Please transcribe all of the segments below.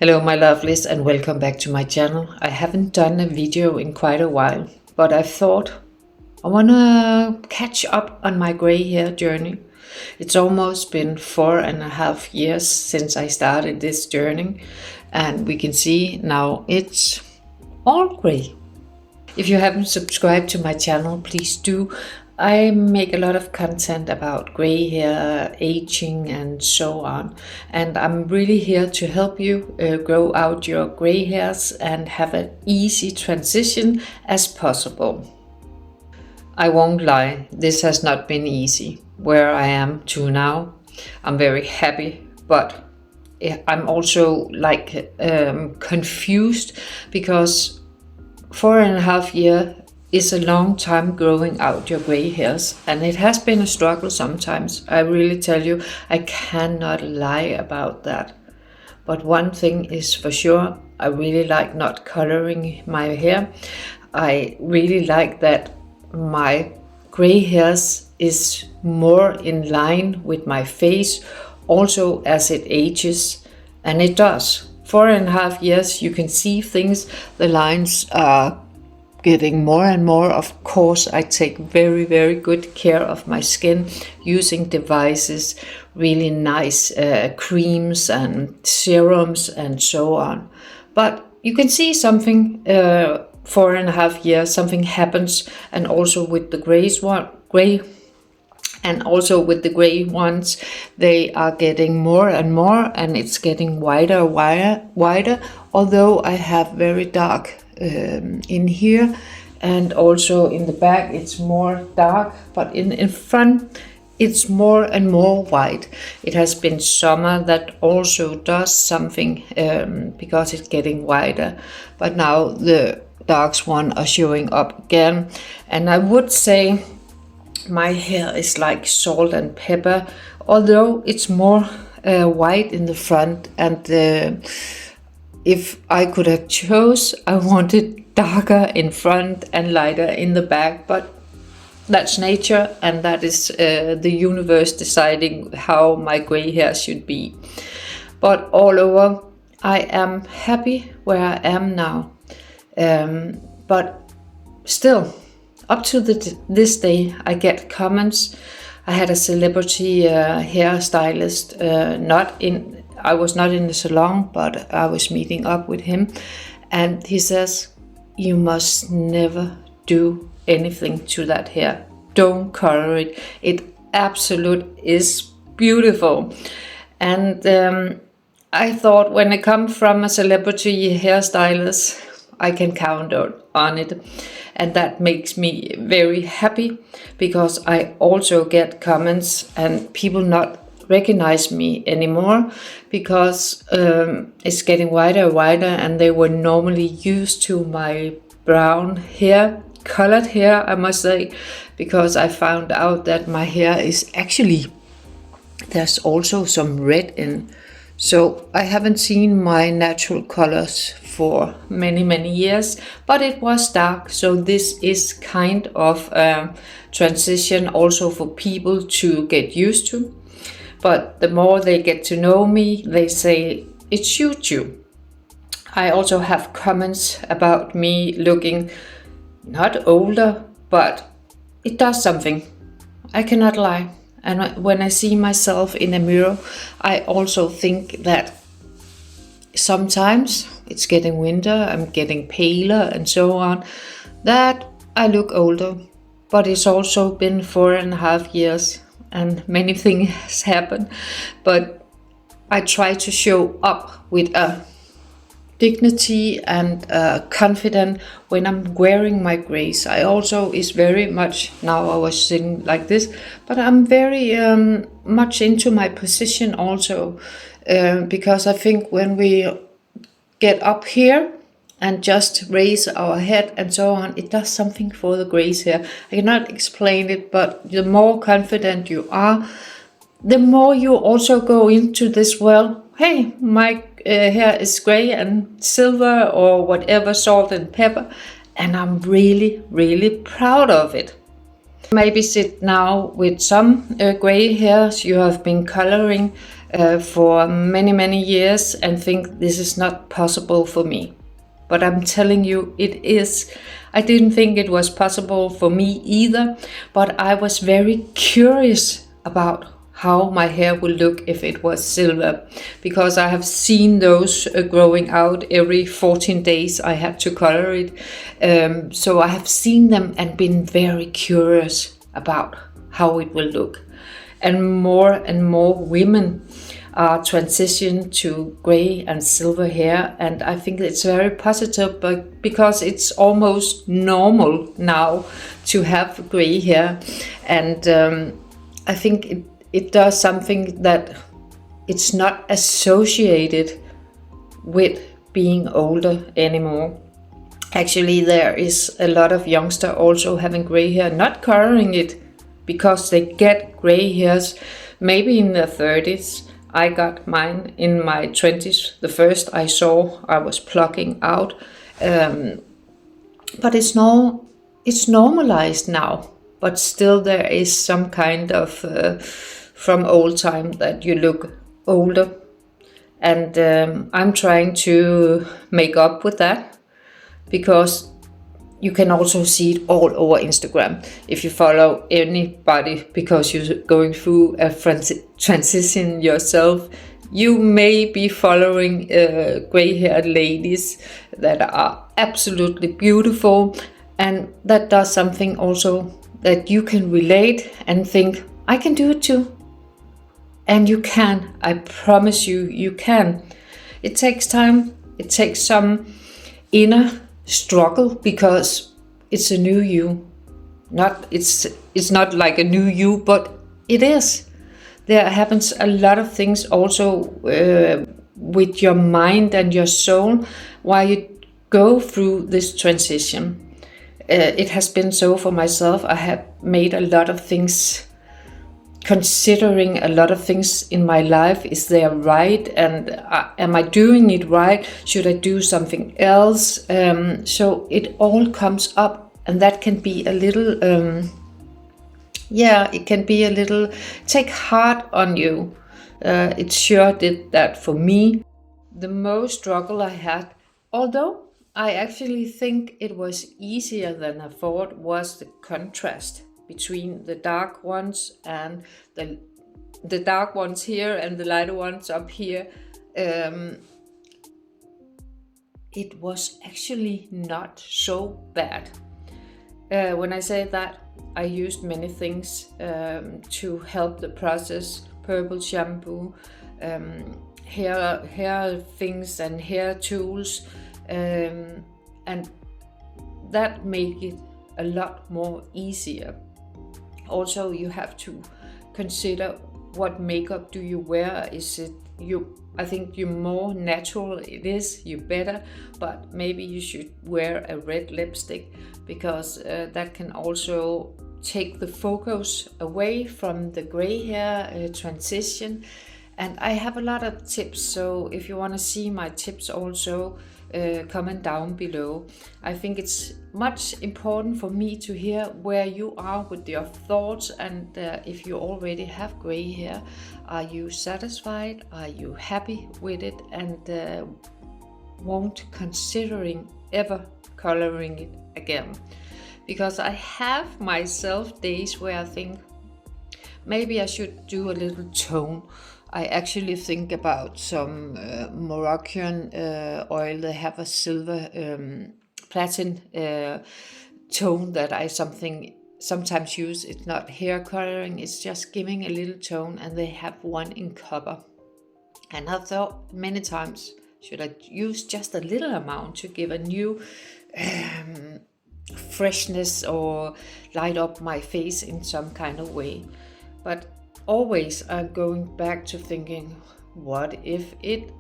Hello my lovelies and welcome back to my channel. I haven't done a video in quite a while, but I thought I wanna catch up on my gray hair journey. It's almost been 4.5 years since I started this journey, and we can see now it's all gray. If you haven't subscribed to my channel, please do. I make a lot of content about gray hair, aging and so on, and I'm really here to help you grow out your gray hairs and have an easy transition as possible. I won't lie, this has not been easy. Where I am to now, I'm very happy, but I'm also confused because 4.5 years is a long time growing out your gray hairs, and it has been a struggle sometimes. I really tell you, I cannot lie about that. But one thing is for sure, I really like not coloring my hair. I really like that my gray hairs is more in line with my face, also as it ages, and it does. 4.5 years, you can see things, the lines are getting more and more. Of course, I take very, very good care of my skin using devices, really nice creams and serums and so on. But you can see something, 4.5 years, something happens, and also with the gray ones, they are getting more and more, and it's getting wider, although I have very dark in here, and also in the back it's more dark, but in front it's more and more white. It has been summer that also does something because it's getting wider, but now the darks one are showing up again, and I would say my hair is like salt and pepper, although it's more white in the front, and if I could have chose, I wanted darker in front and lighter in the back, but that's nature, and that is the universe deciding how my gray hair should be. But all over, I am happy where I am now. But still, up to this day, I get comments. I had a celebrity hairstylist, I was not in the salon, but I was meeting up with him, and he says, you must never do anything to that hair. Don't color it. It absolutely is beautiful. And I thought, when it comes from a celebrity hairstylist, I can count on it. And that makes me very happy, because I also get comments and people not recognize me anymore, because it's getting wider, and they were normally used to my brown hair, colored hair, I must say, because I found out that my hair is actually, there's also some red in. So I haven't seen my natural colors for many years, but it was dark, so this is kind of a transition also for people to get used to. But the more they get to know me, they say it suits you. I also have comments about me looking not older, but it does something. I cannot lie. And when I see myself in a mirror, I also think that sometimes it's getting winter, I'm getting paler and so on, that I look older. But it's also been 4.5 years and many things has happened. But I try to show up with a dignity and confident when I'm wearing my grays. I also is very much, now I was sitting like this, but I'm very much into my position also, because I think when we get up here and just raise our head and so on, it does something for the grays hair. I cannot explain it, but the more confident you are, the more you also go into this world. Hey, my hair is gray and silver or whatever, salt and pepper, and I'm really proud of it. Maybe sit now with some gray hairs you have been coloring for many years and think this is not possible for me. But I'm telling you, it is. I didn't think it was possible for me either, but I was very curious about how my hair will look if it was silver, because I have seen those growing out every 14 days. I had to color it. So I have seen them and been very curious about how it will look. And more women are transitioned to gray and silver hair, and I think it's very positive, but because it's almost normal now to have gray hair, and I think it does something that it's not associated with being older anymore. Actually, there is a lot of youngsters also having gray hair, not coloring it because they get gray hairs maybe in their 30s. I got mine in my 20s. The first I saw, I was plucking out. But it's normalized now. But still there is some kind of, from old time, that you look older. And I'm trying to make up with that, because you can also see it all over Instagram. If you follow anybody because you're going through a transition yourself, you may be following gray-haired ladies that are absolutely beautiful, and that does something also that you can relate and think, I can do it too. And you can. I promise you, you can. It takes time. It takes some inner struggle, because it's a new you. It's not like a new you, but it is. There happens a lot of things also with your mind and your soul while you go through this transition. It has been so for myself. I have made a lot of things, considering a lot of things in my life. Is there right? And am I doing it right? Should I do something else? So it all comes up, and that can be a little, it can be a little, take hard on you. It sure did that for me. The most struggle I had, although I actually think it was easier than I thought, was the contrast between the dark ones and the dark ones here and the lighter ones up here. It was actually not so bad. When I say that, I used many things to help the process: purple shampoo, hair things and hair tools, and that made it a lot more easier. Also, you have to consider what makeup do you wear. Is it I think you more natural it is, you better, but maybe you should wear a red lipstick, because that can also take the focus away from the gray hair transition. And I have a lot of tips, so if you want to see my tips also, comment down below. I think it's much important for me to hear where you are with your thoughts, and if you already have gray hair, are you satisfied? Are you happy with it? And won't considering ever coloring it again? Because I have myself days where I think maybe I should do a little tone. I actually think about some Moroccan oil. They have a silver platinum tone that I sometimes use. It's not hair coloring, it's just giving a little tone, and they have one in copper. And I thought many times, should I use just a little amount to give a new freshness or light up my face in some kind of way? But always I'm going back to thinking, what if it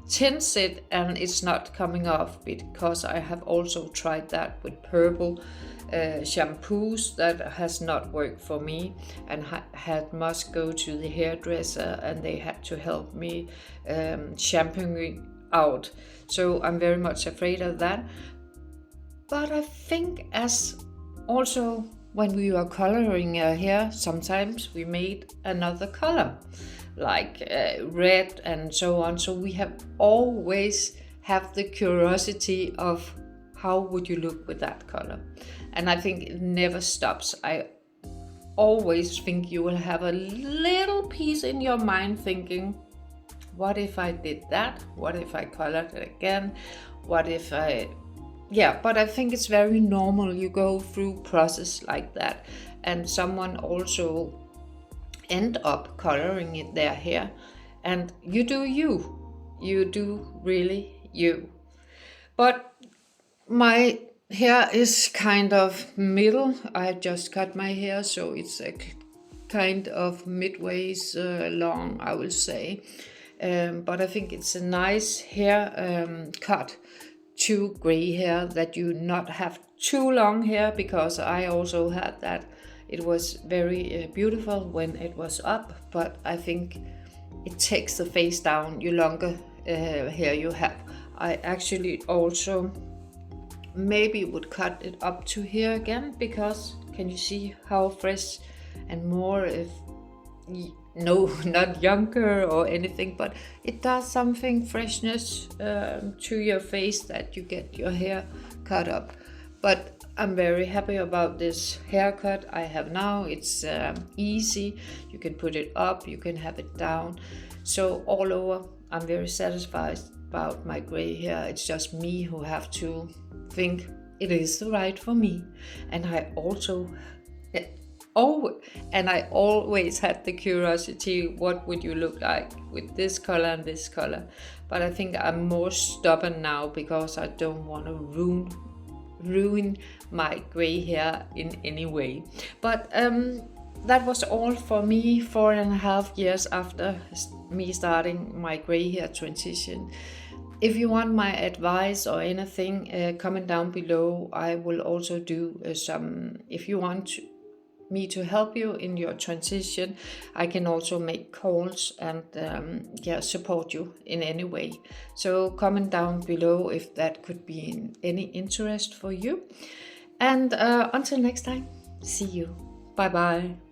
tints it and it's not coming off? Because I have also tried that with purple shampoos. That has not worked for me, and must go to the hairdresser, and they had to help me shampooing out. So I'm very much afraid of that. But I think as also when we were coloring hair, sometimes we made another color. like red and so on. So we have always have the curiosity of how would you look with that color. And I think it never stops. I always think you will have a little piece in your mind thinking, what if I did that? What if I colored it again? What if I... Yeah, but I think it's very normal. You go through process like that. And someone also end up coloring it their hair. And you do you. You do really you. But my hair is kind of middle. I just cut my hair, so it's a kind of midways long, I will say. But I think it's a nice hair cut to gray hair, that you not have too long hair, because I also had that. It was very beautiful when it was up, but I think it takes the face down you longer hair you have. I actually also maybe would cut it up to here again, because can you see how fresh and more, if no, not younger or anything, but it does something freshness to your face, that you get your hair cut up. But I'm very happy about this haircut I have now. It's easy. You can put it up, you can have it down. So all over, I'm very satisfied about my gray hair. It's just me who have to think it is right for me. And I also always had the curiosity, what would you look like with this color and this color? But I think I'm more stubborn now, because I don't want to ruin my gray hair in any way. But that was all for me 4.5 years after me starting my gray hair transition. If you want my advice or anything, comment down below. I will also do some, if you want me to help you in your transition, I can also make calls and support you in any way. So comment down below if that could be in any interest for you. And until next time, see you. Bye bye.